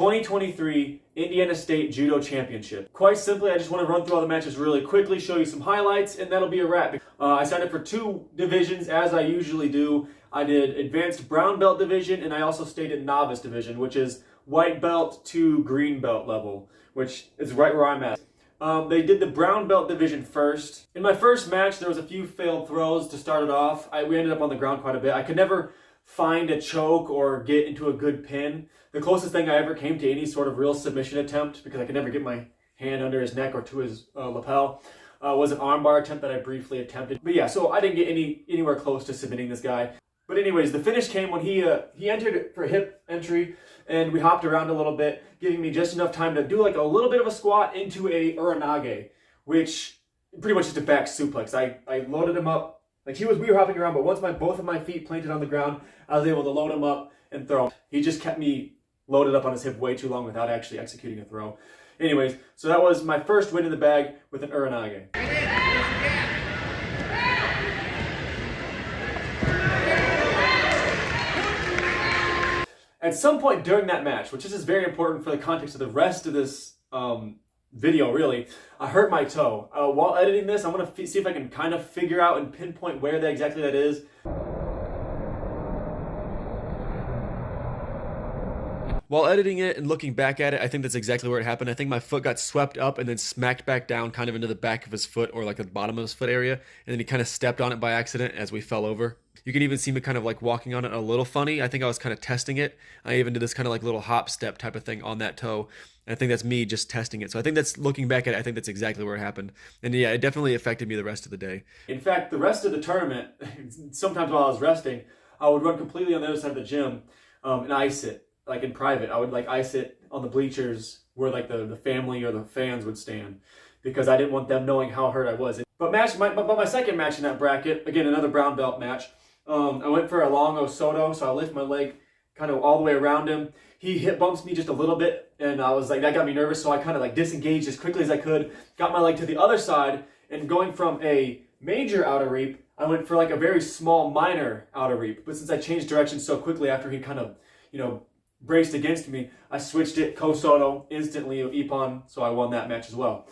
2023 Indiana State Judo Championship. Quite simply, I just want to run through all the matches really quickly, show you some highlights, and that'll be a wrap. I signed up for 2 divisions, as I usually do. I did Advanced Brown Belt Division, and I also stayed at Novice Division, which is white belt to green belt level, which is right where I'm at. They did the brown belt division first. In my first match, there was a few failed throws to start it off. We ended up on the ground quite a bit. I could never find a choke or get into a good pin. The closest thing I ever came to any sort of real submission attempt, because I could never get my hand under his neck or to his lapel, was an armbar attempt that I briefly attempted. But yeah, so I didn't get anywhere close to submitting this guy. But anyways, the finish came when he entered for hip entry, and we hopped around a little bit, giving me just enough time to do like a little bit of a squat into a uranage, which pretty much just a back suplex. I loaded him up, like we were hopping around, but once both of my feet planted on the ground, I was able to load him up and throw him. He just kept me loaded up on his hip way too long without actually executing a throw. Anyways, so that was my first win in the bag with an uranage. At some point during that match, which is very important for the context of the rest of this video really, I hurt my toe. While editing this, I'm going to see if I can kind of figure out and pinpoint where exactly that is. While editing it and looking back at it, I think that's exactly where it happened. I think my foot got swept up and then smacked back down kind of into the back of his foot, or like the bottom of his foot area. And then he kind of stepped on it by accident as we fell over. You can even see me kind of like walking on it a little funny. I think I was kind of testing it. I even did this kind of like little hop step type of thing on that toe. And I think that's me just testing it. So I think that's, looking back at it, I think that's exactly where it happened. And yeah, it definitely affected me the rest of the day. In fact, the rest of the tournament, sometimes while I was resting, I would run completely on the other side of the gym and ice it. Like in private, I would like ice it on the bleachers where like the family or the fans would stand, because I didn't want them knowing how hurt I was. But my second match in that bracket, again, another brown belt match, I went for a long Osoto, so I lift my leg kind of all the way around him. He hip bumps me just a little bit, and I was like, that got me nervous, so I kind of like disengaged as quickly as I could, got my leg to the other side, and going from a major outer reap, I went for like a very small minor outer reap. But since I changed direction so quickly after he kind of, braced against me, I switched it Kosoto instantly of Ippon, so I won that match as well.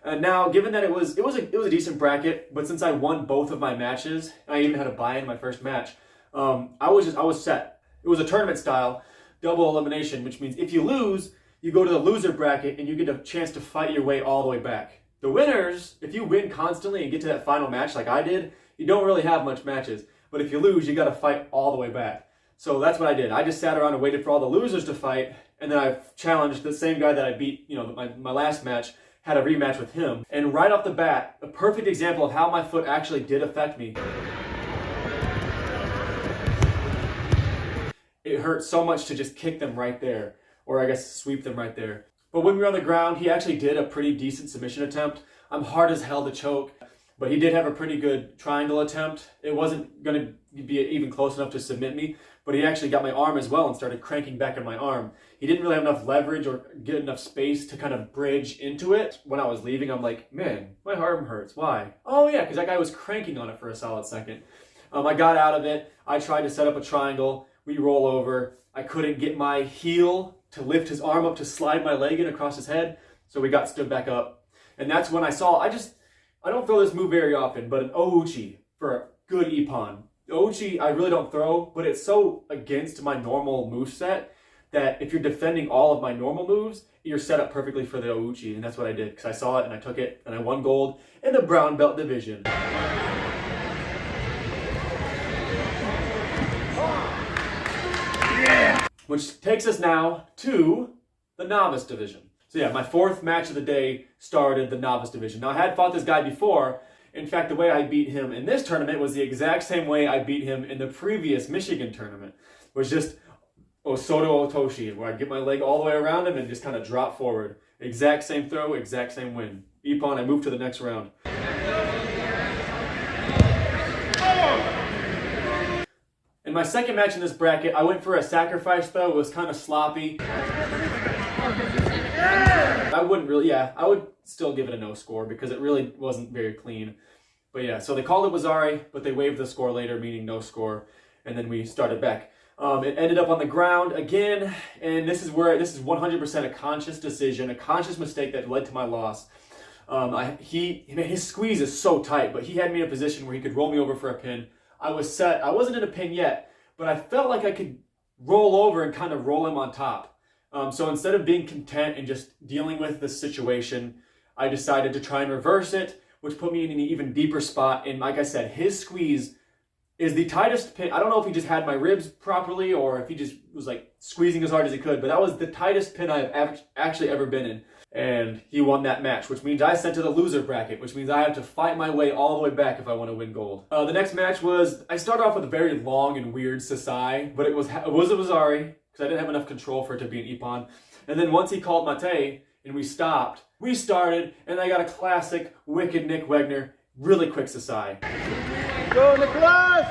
And now, given that it was a decent bracket, but since I won both of my matches, I even had a buy in my first match, I was set. It was a tournament style double elimination, which means if you lose, you go to the loser bracket and you get a chance to fight your way all the way back. The winners, if you win constantly and get to that final match like I did, you don't really have much matches. But if you lose, you got to fight all the way back. So that's what I did. I just sat around and waited for all the losers to fight, and then I challenged the same guy that I beat, my last match, had a rematch with him. And right off the bat, a perfect example of how my foot actually did affect me. It hurt so much to just kick them right there, or I guess sweep them right there. But when we were on the ground, he actually did a pretty decent submission attempt. I'm hard as hell to choke, but he did have a pretty good triangle attempt. It wasn't going to be even close enough to submit me, but he actually got my arm as well and started cranking back on my arm. He didn't really have enough leverage or get enough space to kind of bridge into it. When I was leaving, I'm like, man, my arm hurts. Why? Oh yeah, because that guy was cranking on it for a solid second. I got out of it. I tried to set up a triangle. We roll over. I couldn't get my heel to lift his arm up to slide my leg in across his head, so we got stood back up. And that's when I saw, I don't throw this move very often, but an ouchi for a good Ippon. Ouchi I really don't throw, but it's so against my normal moveset that if you're defending all of my normal moves, you're set up perfectly for the ouchi, and that's what I did, because I saw it and I took it, and I won gold in the brown belt division. Which takes us now to the novice division. So yeah, my fourth match of the day started the novice division. Now I had fought this guy before. In fact, the way I beat him in this tournament was the exact same way I beat him in the previous Michigan tournament. It was just Osoto Otoshi, where I'd get my leg all the way around him and just kind of drop forward. Exact same throw, exact same win. Ippon, I moved to the next round. In my second match in this bracket, I went for a sacrifice throw. It was kind of sloppy. I would still give it a no score because it really wasn't very clean. But yeah, so they called it Wazari, but they waived the score later, meaning no score, and then we started back. It ended up on the ground again, and this is 100% a conscious decision, a conscious mistake that led to my loss. His squeeze is so tight, but he had me in a position where he could roll me over for a pin. I was set. I wasn't in a pin yet, but I felt like I could roll over and kind of roll him on top. So instead of being content and just dealing with the situation, I decided to try and reverse it, which put me in an even deeper spot. And like I said, his squeeze is the tightest pin. I don't know if he just had my ribs properly or if he just was like squeezing as hard as he could, but that was the tightest pin I've actually ever been in. And he won that match, which means I sent to the loser bracket, which means I have to fight my way all the way back if I want to win gold. The next match was, I started off with a very long and weird Sasai, but it was a Wazari, because I didn't have enough control for it to be an Ippon. And then once he called Mate, and we started, and I got a classic wicked Nick Wegner, really quick Sasai. Go Nicholas!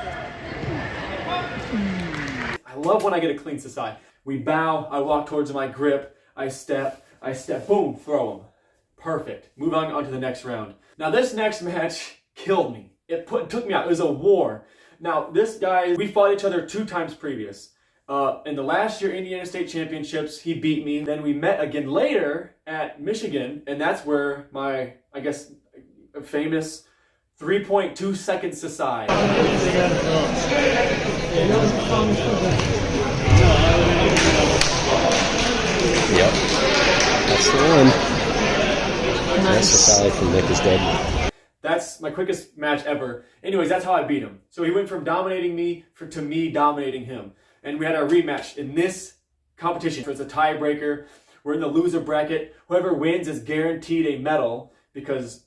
I love when I get a clean Sasai. We bow, I walk towards him, I grip, I step, boom, throw him. Perfect. Move on to the next round. Now this next match killed me. It took me out. It was a war. Now this guy, we fought each other 2 times previous. In the last year Indiana State Championships, he beat me. Then we met again later at Michigan, and that's where my, I guess, famous 3.2 second Sasai. Yep. That's the one. Nice. Sasai from Nick is dead. That's my quickest match ever. Anyways, that's how I beat him. So he went from dominating me to me dominating him. And we had our rematch in this competition. So it's a tiebreaker. We're in the loser bracket. Whoever wins is guaranteed a medal because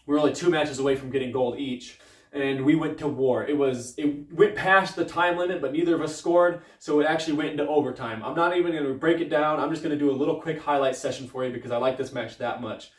we're only 2 matches away from getting gold each. And we went to war. It went past the time limit, but neither of us scored, so it actually went into overtime. I'm not even going to break it down. I'm just going to do a little quick highlight session for you because I like this match that much.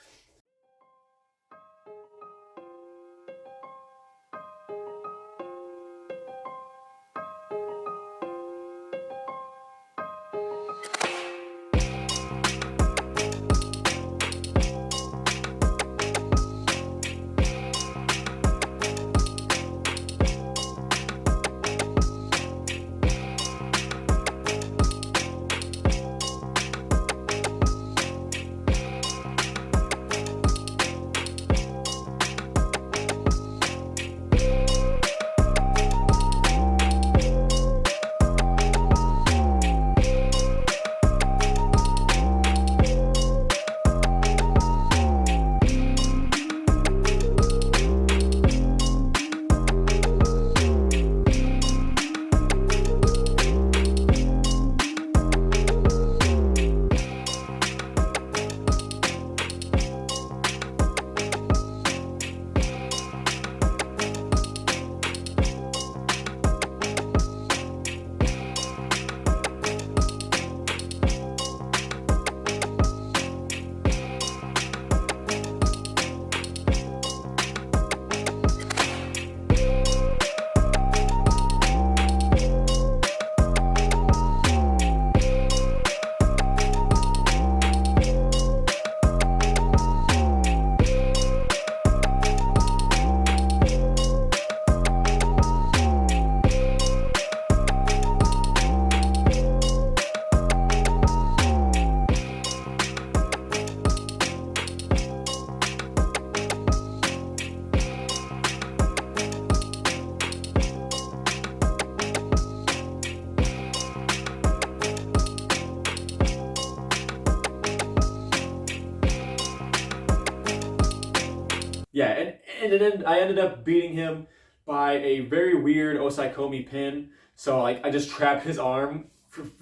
Yeah, and then I ended up beating him by a very weird Osaikomi pin. So like I just trapped his arm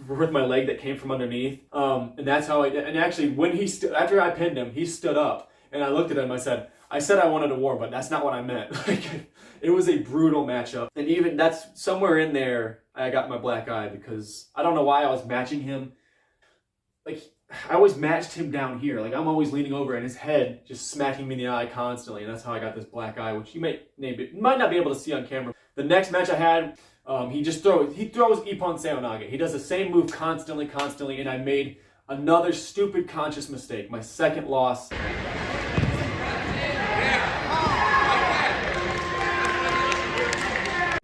with my leg that came from underneath. And that's how and actually when after I pinned him, he stood up and I looked at him, I said I wanted a war, but that's not what I meant. Like it was a brutal matchup. And even that's somewhere in there, I got my black eye because I don't know why I was matching him. Like I always matched him down here. Like I'm always leaning over and his head just smacking me in the eye constantly. And that's how I got this black eye, which you might not be able to see on camera. The next match I had, he throws Ippon Seonage. He does the same move constantly, and I made another stupid conscious mistake. My second loss.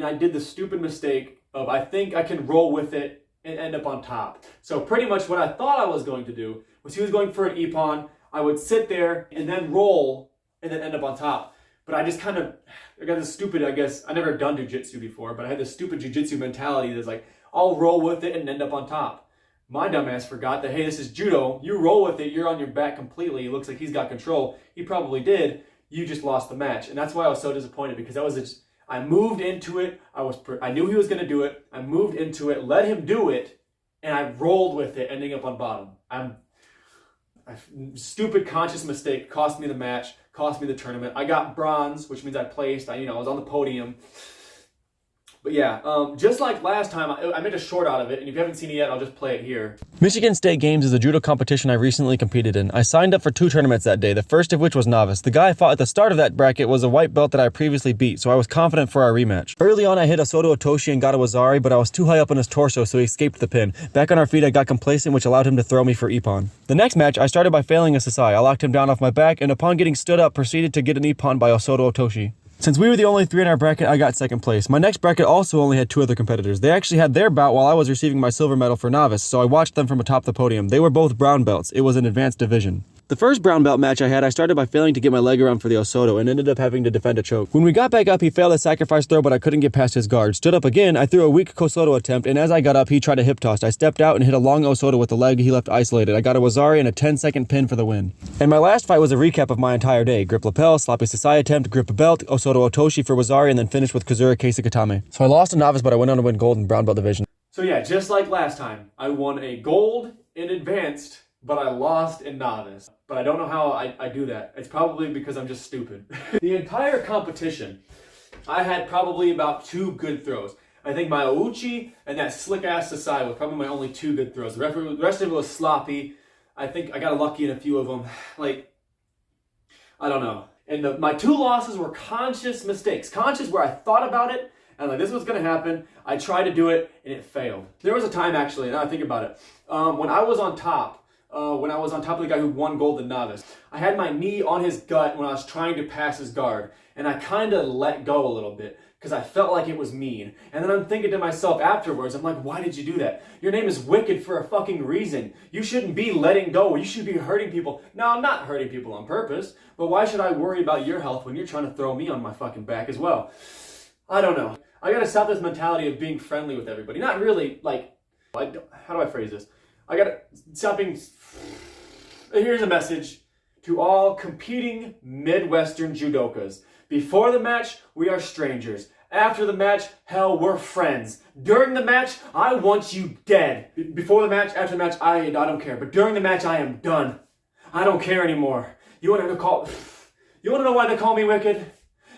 I did the stupid mistake of I think I can roll with it and end up on top. So pretty much what I thought I was going to do was he was going for an ippon. I would sit there and then roll and then end up on top. But I just kind of, I got this stupid, I guess, I never done jiu-jitsu before, but I had this stupid jiu-jitsu mentality that's like, I'll roll with it and end up on top. My dumbass forgot that, hey, this is judo. You roll with it, you're on your back completely. It looks like he's got control. He probably did. You just lost the match. And that's why I was so disappointed, because that was just, I moved into it. I knew he was going to do it. I moved into it, let him do it, and I rolled with it, ending up on bottom. Stupid conscious mistake cost me the match, cost me the tournament. I got bronze, which means I placed. I was on the podium. But yeah, just like last time, I made a short out of it, and if you haven't seen it yet, I'll just play it here. Michigan State Games is a judo competition I recently competed in. I signed up for 2 tournaments that day, the first of which was novice. The guy I fought at the start of that bracket was a white belt that I previously beat, so I was confident for our rematch. Early on, I hit a Soto Otoshi and got a Wazari, but I was too high up on his torso, so he escaped the pin. Back on our feet, I got complacent, which allowed him to throw me for ippon. The next match, I started by failing a Shiai. I locked him down off my back, and upon getting stood up, proceeded to get an ippon by a Soto Otoshi. Since we were the only 3 in our bracket, I got second place. My next bracket also only had 2 other competitors. They actually had their bout while I was receiving my silver medal for novice, so I watched them from atop the podium. They were both brown belts. It was an advanced division. The first brown belt match I had, I started by failing to get my leg around for the Osoto and ended up having to defend a choke. When we got back up, he failed a sacrifice throw, but I couldn't get past his guard. Stood up again, I threw a weak Kosoto attempt, and as I got up, he tried a hip toss. I stepped out and hit a long Osoto with the leg he left isolated. I got a Wazari and a 10-second pin for the win. And my last fight was a recap of my entire day. Grip lapel, sloppy Sasai attempt, grip a belt, Osoto Otoshi for Wazari, and then finished with Kazura Keisakatame. So I lost a novice, but I went on to win gold in brown belt division. So yeah, just like last time, I won a gold in advanced, but I lost in novice. But I don't know how I do that. It's probably because I'm just stupid. The entire competition, I had probably about 2 good throws. I think my Ouchi and that slick-ass Sasai were probably my only 2 good throws. The rest of it was sloppy. I think I got lucky in a few of them. Like, I don't know. And my 2 losses were conscious mistakes. Conscious where I thought about it, and like, this was going to happen. I tried to do it, and it failed. There was a time, actually, now I think about it, when I was on top, of the guy who won gold in novice, I had my knee on his gut when I was trying to pass his guard, and I kind of let go a little bit because I felt like it was mean. And then I'm thinking to myself afterwards, I'm like, why did you do that? Your name is Wicked for a fucking reason. You shouldn't be letting go. You should be hurting people. No, I'm not hurting people on purpose, but why should I worry about your health when you're trying to throw me on my fucking back as well? I don't know. I gotta stop this mentality of being friendly with everybody. Not really, like, how do I phrase this? I gotta stop being... Here's a message to all competing Midwestern judokas. Before the match, we are strangers. After the match, hell, we're friends. During the match, I want you dead. Before the match, after the match, I don't care. But during the match, I am done. I don't care anymore. You wanna know why they call me Wicked?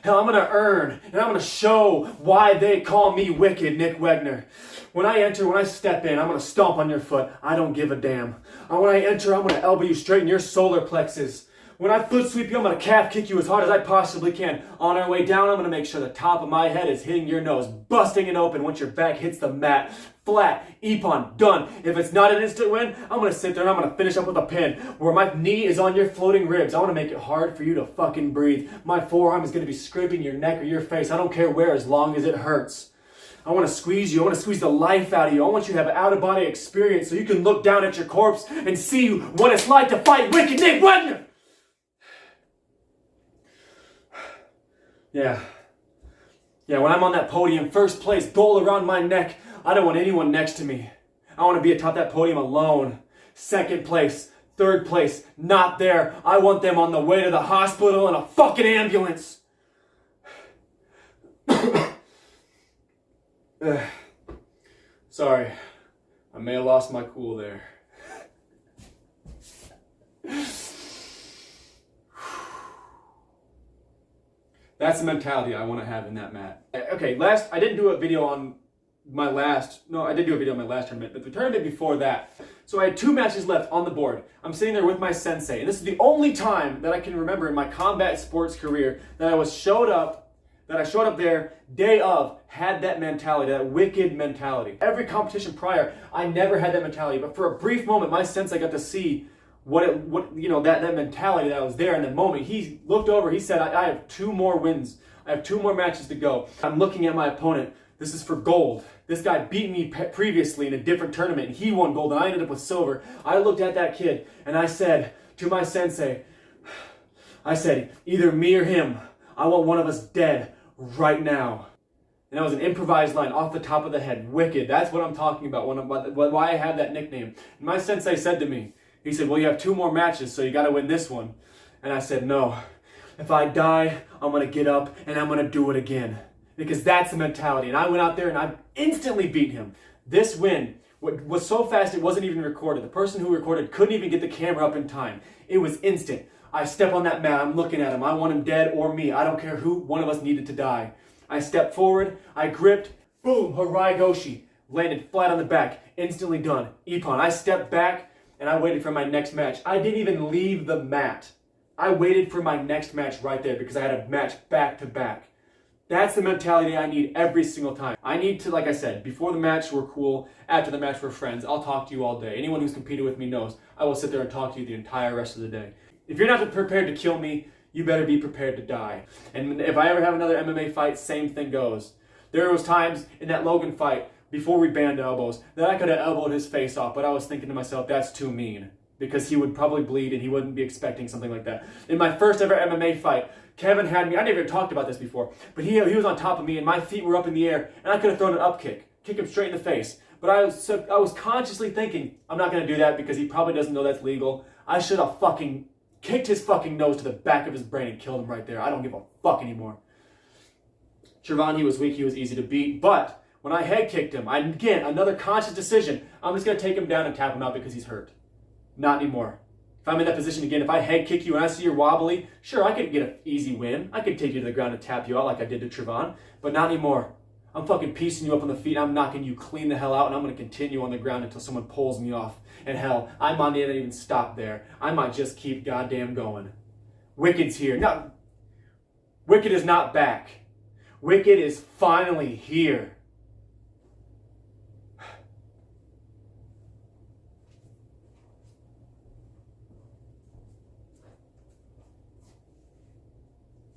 Hell, I'm gonna earn, and I'm gonna show why they call me Wicked, Nick Wegner. When I step in, I'm gonna stomp on your foot. I don't give a damn. When I enter, I'm gonna elbow you straight in your solar plexus. When I foot sweep you, I'm gonna calf kick you as hard as I possibly can. On our way down, I'm gonna make sure the top of my head is hitting your nose, busting it open once your back hits the mat. Flat, ippon, done. If it's not an instant win, I'm gonna sit there and I'm gonna finish up with a pin where my knee is on your floating ribs. I wanna make it hard for you to fucking breathe. My forearm is gonna be scraping your neck or your face. I don't care where, as long as it hurts. I want to squeeze you. I want to squeeze the life out of you. I want you to have an out-of-body experience so you can look down at your corpse and see what it's like to fight Wicked Nick Wegner. Yeah, when I'm on that podium, first place, gold around my neck, I don't want anyone next to me. I want to be atop that podium alone. Second place, third place, not there. I want them on the way to the hospital in a fucking ambulance. Sorry, I may have lost my cool there. That's the mentality I want to have in that mat. Okay, I didn't do a video on my last, no, I did do a video on my last tournament, but the tournament before that. So I had 2 matches left on the board. I'm sitting there with my sensei, and this is the only time that I can remember in my combat sports career that I showed up there, day of, had that mentality, that Wicked mentality. Every competition prior, I never had that mentality, but for a brief moment, my sensei got to see that mentality that was there in the moment. He looked over, he said, I have 2 more wins I have 2 more matches to go. I'm looking at my opponent. This is for gold. This guy beat me previously in a different tournament, and he won gold, and I ended up with silver. I looked at that kid, and I said to my sensei, I said, either me or him. I want one of us dead right now. And that was an improvised line off the top of the head. Wicked. That's what I'm talking about. Why I have that nickname. And my sensei said to me, he said, well, you have 2 more matches, so you got to win this one. And I said, no. If I die, I'm going to get up and I'm going to do it again. Because that's the mentality. And I went out there and I instantly beat him. This win was so fast it wasn't even recorded. The person who recorded couldn't even get the camera up in time. It was instant. I step on that mat. I'm looking at him. I want him dead or me. I don't care who one of us needed to die. I stepped forward, I gripped, boom, Harai Goshi. Landed flat on the back, instantly done. Ippon. I stepped back and I waited for my next match. I didn't even leave the mat. I waited for my next match right there because I had a match back to back. That's the mentality I need every single time. I need to, like I said, before the match we're cool, after the match we're friends. I'll talk to you all day. Anyone who's competed with me knows I will sit there and talk to you the entire rest of the day. If you're not prepared to kill me, you better be prepared to die. And if I ever have another MMA fight, same thing goes. There was times in that Logan fight, before we banned elbows, that I could have elbowed his face off, but I was thinking to myself, that's too mean. Because he would probably bleed and he wouldn't be expecting something like that. In my first ever MMA fight, Kevin had me, I never even talked about this before, but he was on top of me and my feet were up in the air and I could have thrown an up kick him straight in the face. But I was consciously thinking, I'm not going to do that because he probably doesn't know that's legal. I should have fucking kicked his fucking nose to the back of his brain and killed him right there. I don't give a fuck anymore. Trevon, he was weak, he was easy to beat, but when I head kicked him, again, another conscious decision, I'm just going to take him down and tap him out because he's hurt. Not anymore. If I'm in that position again, if I head kick you and I see you're wobbly, sure, I could get an easy win. I could take you to the ground and tap you out like I did to Trevon, but not anymore. I'm fucking piecing you up on the feet, I'm knocking you clean the hell out, and I'm going to continue on the ground until someone pulls me off. And hell, I might not even stop there. I might just keep goddamn going. Wicked's here. No, Wicked is not back. Wicked is finally here.